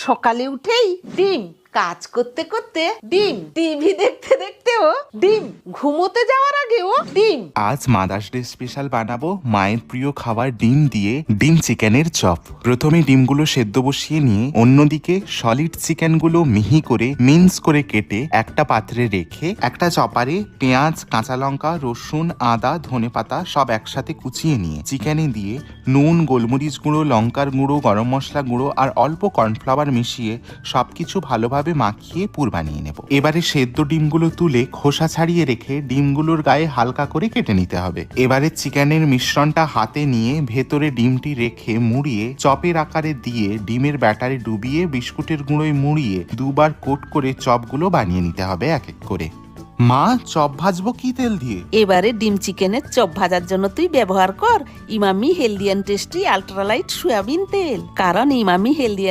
সকালে উঠেই ডিম, কাজ করতে করতে ডিম, টিভি দেখতে দেখতেও ডিম, ঘুমোতে যাওয়ার আগেও ডিম। আজ মাদার্স ডে স্পেশাল বানাবো মায়ের প্রিয় খাবার ডিম দিয়ে ডিম চিকেনের চপ। প্রথমে ডিমগুলো সেদ্ধ বসিয়ে নিয়ে অন্যদিকে সলিড চিকেনগুলো মিহি করে মিন্স করে কেটে একটা পাত্রে রেখে একটা চপারে পেঁয়াজ, কাঁচা লঙ্কা, রসুন, আদা, ধনেপাতা সব একসাথে কুচিয়ে নিয়ে চিকেনে দিয়ে নুন, গোলমরিচ গুঁড়ো, লঙ্কার গুঁড়ো, গরম মশলা গুঁড়ো আর অল্প কর্নফ্লাওয়ার মিশিয়ে সবকিছু ভালোভাবে মাখিয়ে পুর বানিয়ে নেব। এবারে সেদ্ধ ডিমগুলো তুলে খোসা ছাড়িয়ে রেখে ডিমগুলোর গায়ে হালকা করে কেটে নিতে হবে। এবারে চিকেনের মিশ্রণটা হাতে নিয়ে ভেতরে ডিমটি রেখে মুড়িয়ে চপের আকারে দিয়ে ডিমের ব্যাটারে ডুবিয়ে বিস্কুটের গুঁড়োয় মুড়িয়ে দুবার কোট করে চপগুলো বানিয়ে নিতে হবে এক এক করে। মা, চপ ভাজবো কি তেল দিয়ে? এবারে ডিম চিকেনের চপ ভাজার জন্য তুই ব্যবহার কর Emami healthy and tasty ultralight soybean তেল, কারণ ইমামি হেলদি